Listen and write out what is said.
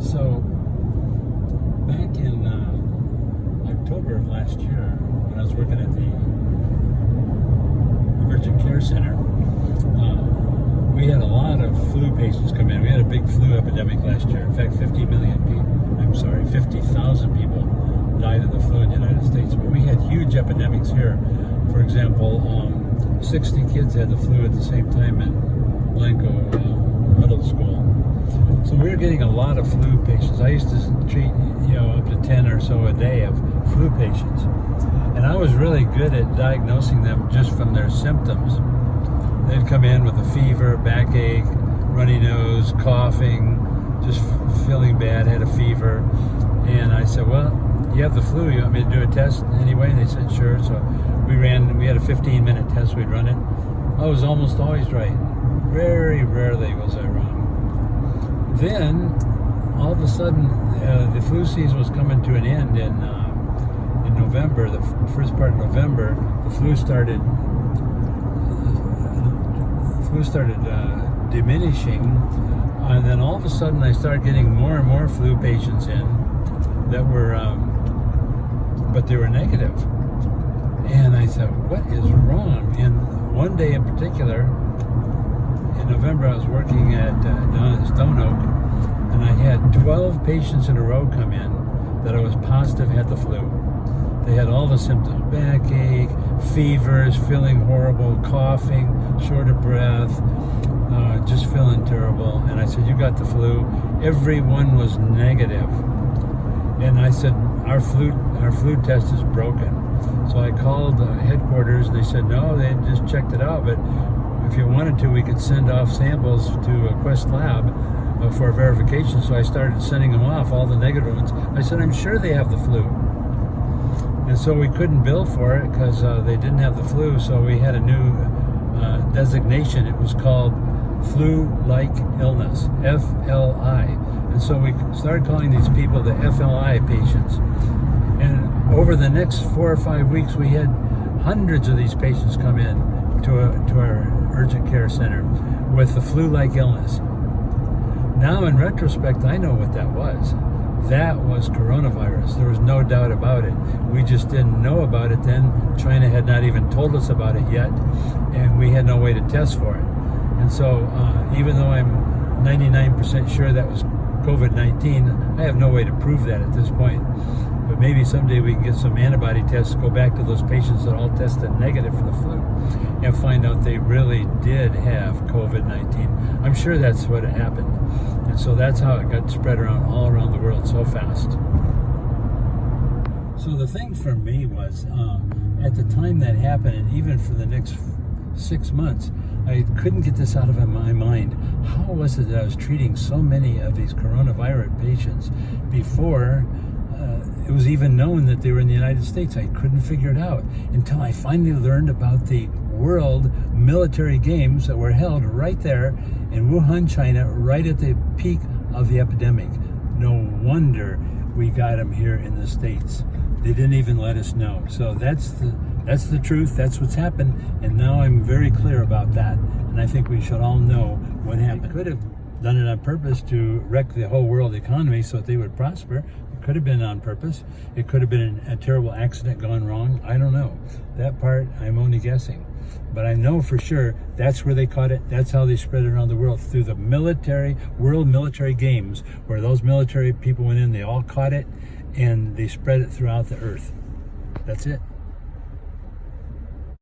So, back in October of last year, when I was working at the Urgent Care Center, we had a lot of flu patients come in. We had a big flu epidemic last year. In fact, 50,000 people died of the flu in the United States. But we had huge epidemics here. For example, 60 kids had the flu at the same time in Blanco Middle School. So we were getting a lot of flu patients. I used to treat, up to 10 or so a day of flu patients. And I was really good at diagnosing them just from their symptoms. They'd come in with a fever, backache, runny nose, coughing, just feeling bad, had a fever. And I said, well, you have the flu. You want me to do a test anyway? And they said, sure. So we had a 15-minute test. We'd run it. I was almost always right. Very rarely was I wrong. Then, all of a sudden, the flu season was coming to an end in November, the first part of November. The flu started diminishing, and then all of a sudden I started getting more and more flu patients in that were, but they were negative. And I thought, what is wrong? And one day in particular, in November, I was working down at Stone Oak, and I had 12 patients in a row come in that I was positive had the flu. They had all the symptoms: backache, fevers, feeling horrible, coughing, short of breath, just feeling terrible. And I said, you got the flu. Everyone was negative. And I said, our flu test is broken. So I called headquarters, and they said, no, they just checked it out, but if you wanted to, we could send off samples to a Quest lab for verification. So I started sending them off, all the negative ones. I said, I'm sure they have the flu. And so we couldn't bill for it because they didn't have the flu. So we had a new designation. It was called flu-like illness, FLI. And so we started calling these people the FLI patients. And over the next 4 or 5 weeks, we had hundreds of these patients come in to our urgent care center with the flu-like illness. Now, in retrospect, I know what that was. That was coronavirus. There was no doubt about it. We just didn't know about it then. China had not even told us about it yet, and we had no way to test for it. And so, even though I'm 99% sure that was COVID-19, I have no way to prove that at this point. But maybe someday we can get some antibody tests, go back to those patients that all tested negative for the flu, and find out they really did have COVID-19. I'm sure that's what happened. And so that's how it got spread around all around the world so fast. So the thing for me was, at the time that happened, and even for the next 6 months, I couldn't get this out of my mind. How was it that I was treating so many of these coronavirus patients before it was even known that they were in the United States? I couldn't figure it out until I finally learned about the World Military Games that were held right there in Wuhan, China, right at the peak of the epidemic. No wonder we got them here in the States. They didn't even let us know. So that's the truth. That's what's happened. And now I'm very clear about that. And I think we should all know what happened. I could have done it on purpose to wreck the whole world economy so that they would prosper. It could have been on purpose. It could have been a terrible accident gone wrong. I don't know. That part, I'm only guessing. But I know for sure that's where they caught it. That's how they spread it around the world, through the World Military Games, where those military people went in, they all caught it, and they spread it throughout the earth. That's it.